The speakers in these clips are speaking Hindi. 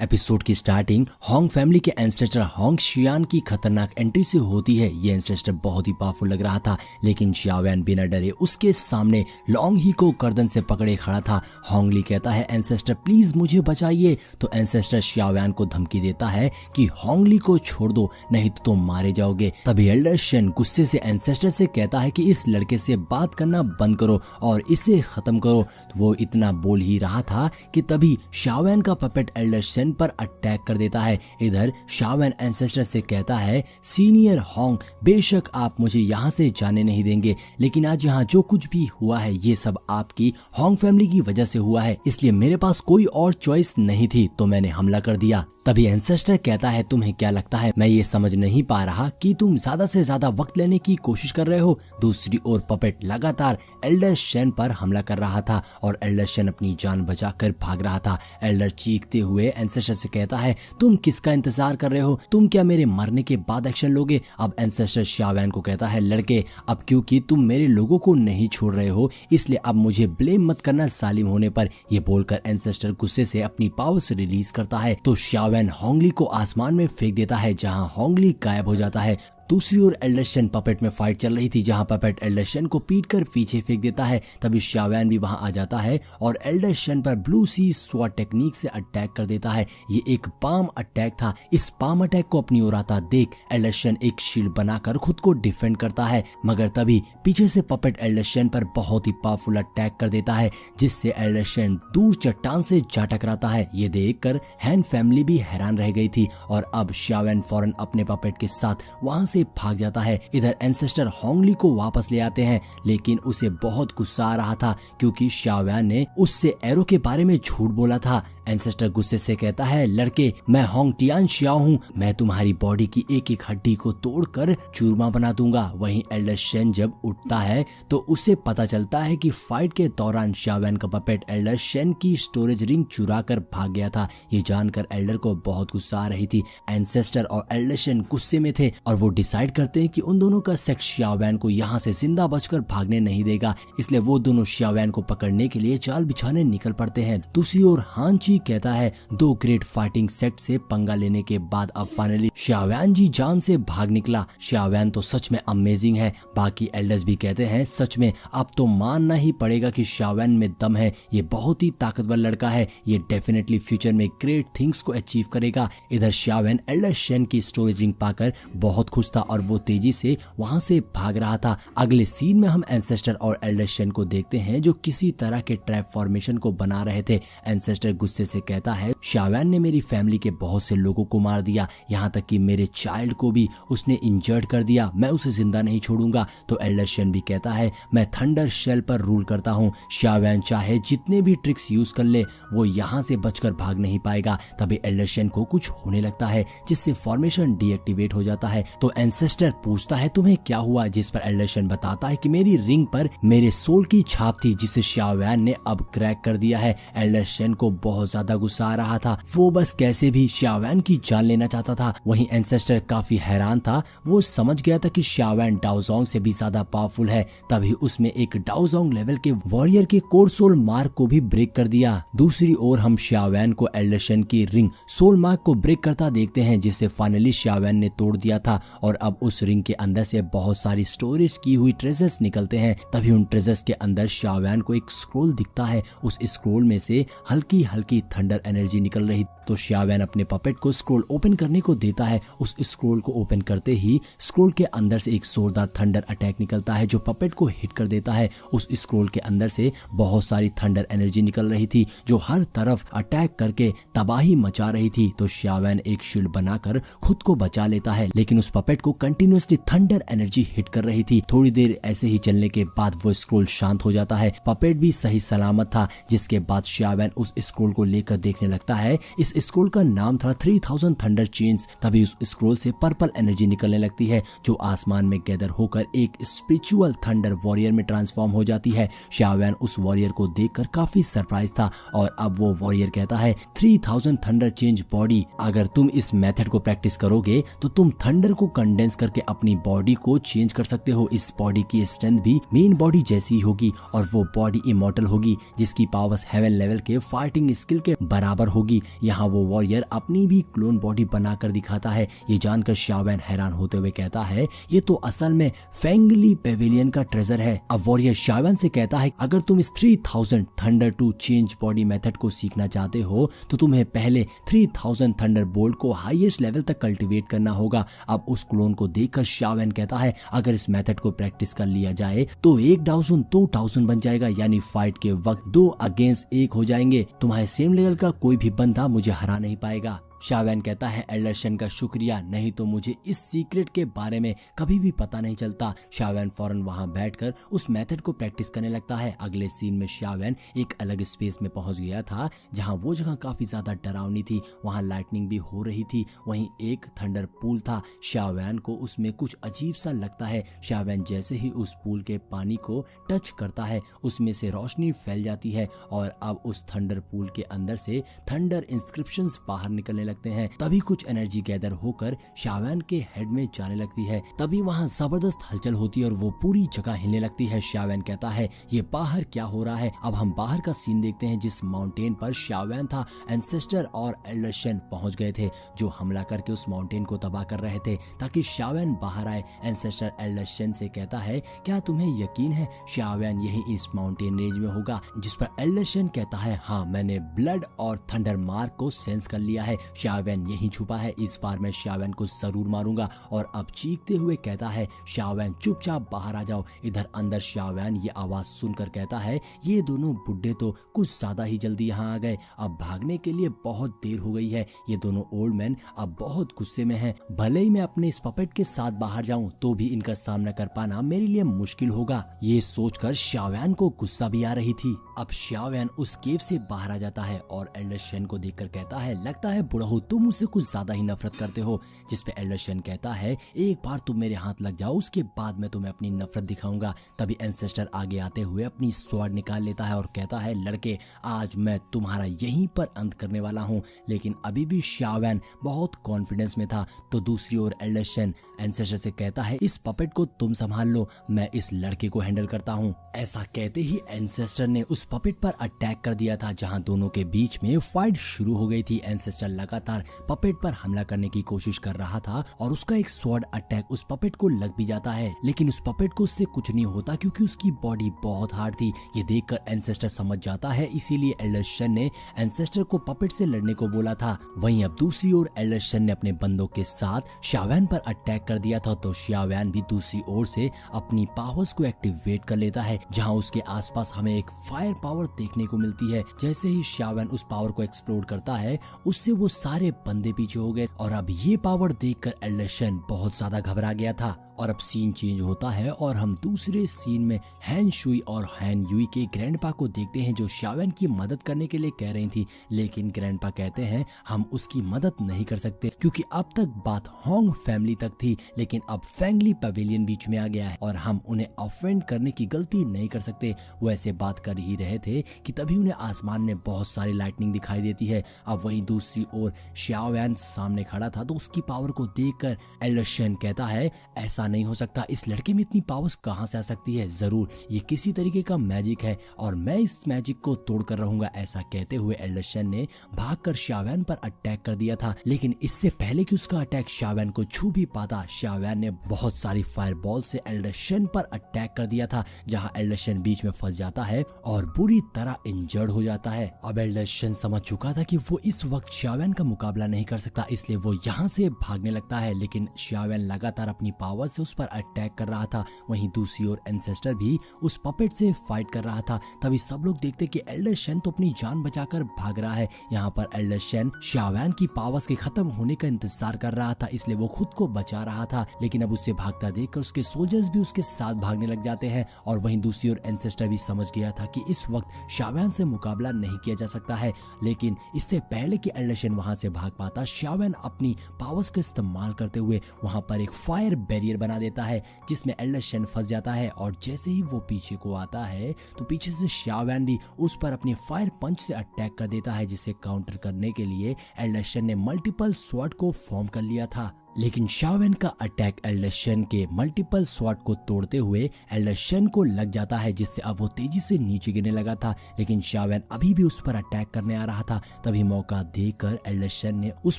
एपिसोड की स्टार्टिंग होंग फैमिली के एंसेस्टर होंग शियान की खतरनाक एंट्री से होती है। ये एंसेस्टर बहुत ही पावरफुल लग रहा था, लेकिन शियावैन बिना डरे उसके सामने लॉन्ग ही को गर्दन से पकड़े खड़ा था। होंग ली कहता है एंसेस्टर प्लीज मुझे बचाइए, तो एंसेस्टर शियावैन को धमकी देता है कि होंग ली को छोड़ दो नहीं तो तुम मारे जाओगे। तभी एल्डर शेन गुस्से से एंसेस्टर से कहता है कि इस लड़के से बात करना बंद करो और इसे खत्म करो। वो इतना बोल ही रहा था कि तभी शियावैन का पपेट एल्डर शेन पर अटैक कर देता है। इधर शियावैन एंसेस्टर से कहता है सीनियर होंग, बेशक आप मुझे यहाँ से जाने नहीं देंगे, लेकिन आज यहाँ जो कुछ भी हुआ है ये सब आपकी होंग फैमिली की वजह से हुआ है, इसलिए मेरे पास कोई और चॉइस नहीं थी तो मैंने हमला कर दिया। तभी एंसेस्टर कहता है तुम्हें क्या लगता है मैं ये समझ नहीं पा रहा कि तुम ज्यादा से ज्यादा वक्त लेने की कोशिश कर रहे हो। दूसरी ओर पपेट लगातार एल्डर शेन पर हमला कर रहा था और एल्डर शेन अपनी जान बचाकर भाग रहा था। एल्डर चीखते हुए एंसेस्टर से कहता है तुम किसका इंतजार कर रहे हो, तुम क्या मेरे मरने के बाद एक्शन लोगे। अब एंसेस्टर शियावैन को कहता है लड़के अब क्योंकि तुम मेरे लोगों को नहीं छोड़ रहे हो इसलिए अब मुझे ब्लेम मत करना जालिम होने पर। ये बोलकर एंसेस्टर गुस्से से अपनी पावर्स रिलीज करता है तो शियावैन होंग ली को आसमान में फेंक देता है, जहां होंग ली गायब हो जाता है। दूसरी ओर एल्डर शेन पपेट में फाइट चल रही थी, जहां पपेट एल्डर शेन को पीट कर पीछे फेंक देता है। तभी शियावैन भी वहां आ जाता है और एल्डर शेन पर ब्लू सी स्वॉर्ड टेक्निक से अटैक कर देता है। ये एक पाम अटैक था। इस पाम अटैक को अपनी ओर आता देख एल्डर शेन एक शील्ड बनाकर खुद को डिफेंड करता है, मगर तभी पीछे से पपेट एल्डर शेन पर बहुत ही पावरफुल अटैक कर देता है, जिससे एल्डर शेन दूर चट्टान से जा टकराता है। ये देखकर हैन फैमिली भी हैरान रह गई थी और अब शियावैन फौरन अपने पपेट के साथ वहां से भाग जाता है। इधर एंसेस्टर होंग ली को वापस ले आते हैं, लेकिन उसे बहुत गुस्सा आ रहा था क्योंकि शियावैन ने उससे एरो के बारे में झूठ बोला था। एंसेस्टर गुस्से से कहता है लड़के मैं होंग टियान शियाओ हूँ, मैं तुम्हारी बॉडी की एक एक हड्डी को तोड़कर चूरमा बना दूंगा। वहीं एल्डर शेन जब उठता है तो उसे पता चलता है कि फाइट के दौरान शियावैन का पपेट एल्डर शेन की स्टोरेज रिंग चुरा कर भाग गया था। ये जानकर एल्डर को बहुत गुस्सा आ रही थी। एंसेस्टर और एल्डर शेन गुस्से में थे और वो डिसाइड करते हैं कि उन दोनों का सेक्स शियावैन को यहाँ से जिंदा बचकर भागने नहीं देगा, इसलिए वो दोनों शियावैन को पकड़ने के लिए चाल बिछाने निकल पड़ते हैं। दूसरी ओर हानची कहता है दो ग्रेट फाइटिंग सेट से पंगा लेने के बाद अब फाइनली शियावैन जी जान से भाग निकला। शियावैन तो सच में अमेजिंग है। बाकी एल्डर्स भी कहते हैं सच में अब तो मानना ही पड़ेगा कि शियावैन में दम है, ये बहुत ही ताकतवर लड़का है, ये डेफिनेटली फ्यूचर में ग्रेट थिंग्स को अचीव करेगा। इधर शियावैन एल्डर शेन की स्टोरेज रिंग पाकर बहुत खुश था और वो तेजी से वहां से भाग रहा था। अगले सीन में हम एंसेस्टर और एल्डर शेन को देखते हैं जो किसी तरह के ट्रैप फॉर्मेशन को बना रहे थे। एंसेस्टर गुस्से से कहता है शियावैन ने मेरी फैमिली के बहुत से लोगों को मार दिया, यहाँ तक कि मेरे चाइल्ड को भी उसने इंजर्ड कर दिया, मैं उसे जिंदा नहीं छोड़ूंगा। तो एल्डर शेन भी कहता है मैं थंडर शेल पर रूल करता हूँ, शियावैन चाहे जितने भी ट्रिक्स यूज कर ले वो यहाँ से बचकर भाग नहीं पाएगा। तभी एल्डर शेन को कुछ होने लगता है जिससे फॉर्मेशन डीएक्टिवेट हो जाता है। तो एंसेस्टर पूछता है तुम्हें क्या हुआ, जिस पर एल्डर शेन बताता है कि मेरी रिंग पर मेरे सोल की छाप थी जिसे शियावैन ने अब क्रैक कर दिया है। एल्डर शेन को बहुत ज्यादा गुस्सा आ रहा था, वो बस कैसे भी शियावैन की जान लेना चाहता था। वहीं एंसेस्टर काफी हैरान था, वो समझ गया था कि शियावैन डाओजोंग से भी ज्यादा पावरफुल है। तभी उसमें एक डाओजोंग लेवल के वॉरियर के कोर सोल मार्क को भी ब्रेक कर दिया। दूसरी ओर हम शियावैन को एल्डर शेन की रिंग सोल मार्क को ब्रेक करता देखते हैं, जिसे फाइनली शियावैन ने तोड़ दिया था और अब उस रिंग के अंदर से बहुत सारी स्टोरेज की हुई ट्रेजर्स निकलते हैं। तभी उन ट्रेजर्स के अंदर शियावैन को एक स्क्रोल दिखता है, उस स्क्रोल में से हल्की हल्की थंडर एनर्जी निकल रही। तो शियावैन अपने पपेट को स्क्रोल ओपन करने को देता है। उस स्क्रोल को ओपन करते ही स्क्रोल के अंदर से एक जोरदार थंडर अटैक निकलता है जो पपेट को हिट कर देता है। उस स्क्रोल के अंदर से बहुत सारी थंडर एनर्जी निकल रही थी जो हर तरफ अटैक करके तबाही मचा रही थी। तो शियावैन एक शील्ड बनाकर खुद को बचा लेता है, लेकिन उस पपेट को कंटिन्यूअसली थंडर एनर्जी हिट कर रही थी। थोड़ी देर ऐसे ही चलने के बाद वो स्क्रोल शांत हो जाता है। पपेट भी सही सलामत था, जिसके बाद शियावैन उस स्क्रोल को लेकर देखने लगता है। इस स्क्रोल का नाम था 3000 थंडर चेन्स। तभी उस स्क्रोल से पर्पल एनर्जी निकलने लगती है जो आसमान में गैदर होकर एक स्पिरिचुअल थंडर वॉरियर में ट्रांसफॉर्म हो जाती है। शियावैन उस वॉरियर को देखकर काफी सरप्राइज था और अब वो वॉरियर कहता है 3000 थंडर चेंज बॉडी, अगर तुम इस मेथड को प्रैक्टिस करोगे तो तुम थंडर को कंडेंस करके अपनी बॉडी को चेंज कर सकते हो। इस बॉडी की स्ट्रेंथ भी मेन बॉडी जैसी होगी और वो बॉडी इमॉर्टल होगी जिसकी पावर्स हेवन लेवल के फाइटिंग स्किल के बराबर होगी। यहाँ वो वॉरियर अपनी भी क्लोन बॉडी बनाकर दिखाता है। ये जानकर शाओवैन हैरान होते हुए कहता है ये तो असल में फेंगली पेविलियन का ट्रेजर है। अब वॉरियर शाओवैन से कहता है अगर तुम इस 3000 thunder to change body method को सीखना चाहते हो तो तुम्हें पहले 3000 थंडर बोल्ट को हाईएस्ट लेवल तक कल्टीवेट करना होगा। अब उस क्लोन को देखकर शाओवैन कहता है अगर इस मेथड को प्रैक्टिस कर लिया जाए तो 1000 2000 बन जाएगा, यानी फाइट के वक्त 2 अगेंस्ट 1 हो जाएंगे। तुम्हारे सेम लेवल का कोई भी बंदा मुझे हरा नहीं पाएगा। शाओवैन कहता है एल्डर शन का शुक्रिया, नहीं तो मुझे इस सीक्रेट के बारे में कभी भी पता नहीं चलता। शाओवैन फौरन वहां बैठकर उस मेथड को प्रैक्टिस करने लगता है। अगले सीन में शाओवैन एक अलग स्पेस में पहुंच गया था जहां वो जगह काफी ज्यादा डरावनी थी। वहां लाइटनिंग भी हो रही थी, वहीं एक थंडर पूल था। शाओवैन को उसमें कुछ अजीब सा लगता है। शाओवैन जैसे ही उस पूल के पानी को टच करता है उसमें से रोशनी फैल जाती है और अब उस थंडर पूल के अंदर से थंडर इंस्क्रिप्शंस बाहर निकलने लगते हैं। तभी कुछ एनर्जी गैदर होकर शाओवैन के हेड में जाने लगती है। तभी वहां जबरदस्त हलचल होती है और वो पूरी जगह हिलने लगती है। शाओवैन कहता है ये बाहर क्या हो रहा है। अब हम बाहर का सीन देखते हैं जिस माउंटेन पर शाओवैन था। एंसेस्टर और एल्डर शन पहुंच गए थे जो हमला करके उस माउंटेन को तबाह कर रहे थे ताकि शाओवैन बाहर आए। एंसेस्टर एल्डर शन से कहता है क्या तुम्हें यकीन है शाओवैन यही इस माउंटेन रेंज में होगा, जिस पर एल्डर शन कहता है हाँ मैंने ब्लड और थंडर मार्क को सेंस कर लिया है। शाओवैन यहीं छुपा है, इस बार मैं शाओवैन को जरूर मारूंगा। और अब चीखते हुए कहता है शाओवैन चुपचाप बाहर आ जाओ। इधर अंदर शाओवैन ये आवाज सुनकर कहता है ये दोनों बुड्ढे तो कुछ ज्यादा ही जल्दी यहाँ आ गए, अब भागने के लिए बहुत देर हो गई है। ये दोनों ओल्ड मैन अब बहुत गुस्से में हैं। भले ही मैं अपने इस पपेट के साथ बाहर जाऊं तो भी इनका सामना कर पाना मेरे लिए मुश्किल होगा। ये सोचकर शाओवैन को गुस्सा भी आ रही थी। अब शाओवैन उस केव से बाहर आ जाता है और एल्डर शन को देखकर कहता है लगता है बुढ़ऊ तुम मुझसे कुछ ज्यादा ही नफरत करते हो। जिस पे एल्डर शन कहता है एक बार तुम मेरे हाथ लग जाओ उसके बाद मैं तुम्हें अपनी नफरत दिखाऊंगा। तभी एंसेस्टर आगे आते हुए अपनी स्वॉर्ड निकाल लेता है और कहता है लड़के आज मैं तुम्हारा यहीं पर अंत करने वाला हूँ। लेकिन अभी भी शाओवैन बहुत कॉन्फिडेंस में था। तो दूसरी ओर एल्डर शन एंसेस्टर से कहता है इस पपेट को तुम संभाल लो, मैं इस लड़के को हैंडल करता हूँ। ऐसा कहते ही एंसेस्टर ने उस पपेट पर अटैक कर दिया था जहाँ दोनों के बीच में फाइट शुरू हो गई थी। एंसेस्टर लगातार पपेट पर हमला करने की कोशिश कर रहा था और उसका एक स्वॉर्ड अटैक उस पपेट को लग भी जाता है, लेकिन उस पपेट को उससे कुछ नहीं होता क्योंकि उसकी बॉडी बहुत हार्ड थी। ये देखकर एंसेस्टर समझ जाता है, इसीलिए एल्डर शन ने एंसेस्टर को पपेट से लड़ने को बोला था। वहीं अब दूसरी ओर एल्डर शन ने अपने बंदों के साथ शाओवैन पर अटैक कर दिया था। तो शाओवैन भी दूसरी ओर से अपनी पावर्स को एक्टिवेट कर लेता है जहाँ उसके आसपास हमें एक फायर पावर देखने को मिलती है। जैसे ही शाओवैन उस पावर को एक्सप्लोर करता है उससे वो सारे बंदे पीछे हो गए और अब ये पावर देखकर एल्डर शन बहुत ज्यादा घबरा गया था। और अब सीन चेंज होता है और हम दूसरे सीन में हैन शुई और हैन युई के ग्रैंडपा को देखते हैं जो शाओवैन की मदद करने के लिए कह रही थी, लेकिन ग्रैंडपा कहते हैं हम उसकी मदद नहीं कर सकते क्योंकि अब तक बात होंग फैमिली तक थी, लेकिन अब फेंगली पवेलियन बीच में आ गया है और हम उन्हें ऑफेंड करने की गलती नहीं कर सकते। वो ऐसे बात कर ही रहे थे कि तभी उन्हें आसमान में बहुत सारी लाइटनिंग दिखाई देती है। अब वहीं दूसरी ओर शाओवैन सामने खड़ा था तो उसकी पावर को देखकर एल्डर शन कहता है ऐसा नहीं हो सकता, इस लड़के में इतनी पावर्स कहां से आ सकती है, जरूर ये किसी तरीके का मैजिक है और मैं इस मैजिक को तोड़कर रहूंगा। ऐसा कहते हुए एल्डर शन ने भागकर शाओवैन पर अटैक कर दिया था, लेकिन इससे पहले कि उसका अटैक शाओवैन को छू भी पाता शाओवैन ने बहुत सारी फायर बॉल से एल्डर शन पर अटैक कर दिया था जहां एल्डर शन बीच में फंस जाता है और बुरी तरह इंजर्ड हो जाता है। अब एल्डर शन समझ चुका था कि वो इस वक्त शाओवैन का मुकाबला नहीं कर सकता, इसलिए वो यहाँ से भागने लगता है, लेकिन शाओवैन लगातार अपनी पावर से उस पर अटैक कर रहा था। वहीं दूसरी ओर एंसेस्टर भी उस पपेट से फाइट कर रहा था। तभी सब लोग देखते कि एल्डर शन तो अपनी जान बचाकर भाग रहा है। यहाँ पर एल्डर शन शाओवैन की पावर्स के खत्म होने का इंतजार कर रहा था, इसलिए वो खुद को बचा रहा था, लेकिन अब उसे भागता देखकर उसके सोल्जर्स भी उसके साथ भागने लग जाते हैं। और वहीं दूसरी ओर एंसेस्टर भी समझ गया था कि इस वक्त शाओवैन से मुकाबला नहीं किया जा सकता है, लेकिन इससे पहले कि एल्डर शन वहां से भाग पाता शाओवैन अपनी पावर्स का इस्तेमाल करते हुए वहां पर एक फायर बैरियर बना देता है जिसमें एल्डर शन फंस जाता है। और जैसे ही वो पीछे को आता है तो पीछे से शाओवैन भी उस पर अपने फायर पंच से अटैक कर देता है, जिसे काउंटर करने के लिए एल्डर शन ने मल्टीपल स्वॉर्ड को फॉर्म कर लिया था। लेकिन शाओवेन का अटैक एल्डर शेन के मल्टीपल स्वॉर्ड को तोड़ते हुए एल्डर शेन को लग जाता है, जिससे अब वो तेजी से नीचे गिरने लगा था। लेकिन शाओवेन अभी भी उस पर अटैक करने आ रहा था। तभी मौका देकर एल्डर शेन ने उस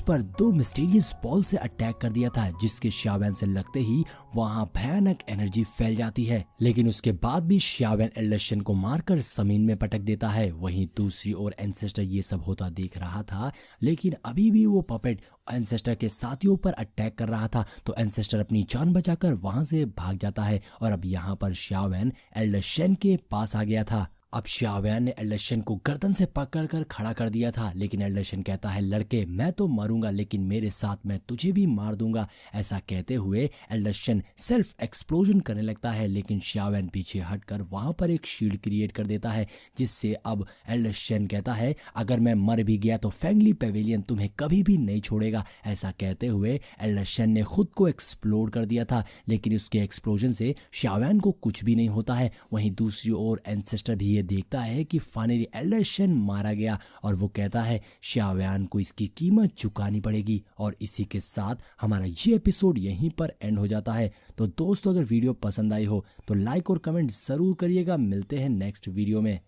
पर 2 मिस्टीरियस बॉल से अटैक कर दिया था, जिसके शाओवेन से लगते ही वहां भयानक एनर्जी फैल जाती है। लेकिन उसके बाद भी शाओवेन एल्डर शेन को मारकर जमीन में पटक देता है। वहीं दूसरी ओर एंसेस्टर ये सब होता देख रहा था, लेकिन अभी भी वो पपेट एंसेस्टर के साथियों पर अटैक कर रहा था। तो एंसेस्टर अपनी जान बचाकर वहां से भाग जाता है और अब यहाँ पर शाओवेन एल्डर शेन के पास आ गया था। अब शाओवेन ने एल्डर शेन को गर्दन से पकड़कर खड़ा कर दिया था, लेकिन एल्डर शेन कहता है, लड़के मैं तो मरूंगा लेकिन मेरे साथ मैं तुझे भी मार दूंगा। ऐसा कहते हुए एल्डर शेन सेल्फ एक्सप्लोजन करने लगता है, लेकिन शाओवेन पीछे हटकर वहां पर एक शील्ड क्रिएट कर देता है, जिससे अब एल्डर शेन कहता है, अगर मैं मर भी गया तो फेंगली पेविलियन तुम्हें कभी भी नहीं छोड़ेगा। ऐसा कहते हुए एल्डर शेन ने खुद को एक्सप्लोड कर दिया था, लेकिन उसके एक्सप्लोजन से शाओवेन को कुछ भी नहीं होता है। वहीं दूसरी ओर एंसेस्टर भी ये देखता है कि फाइनली एल्डर शेन मारा गया और वो कहता है शाओवेन को इसकी कीमत चुकानी पड़ेगी। और इसी के साथ हमारा ये एपिसोड यहीं पर एंड हो जाता है। तो दोस्तों, अगर वीडियो पसंद आई हो तो लाइक और कमेंट जरूर करिएगा। मिलते हैं नेक्स्ट वीडियो में।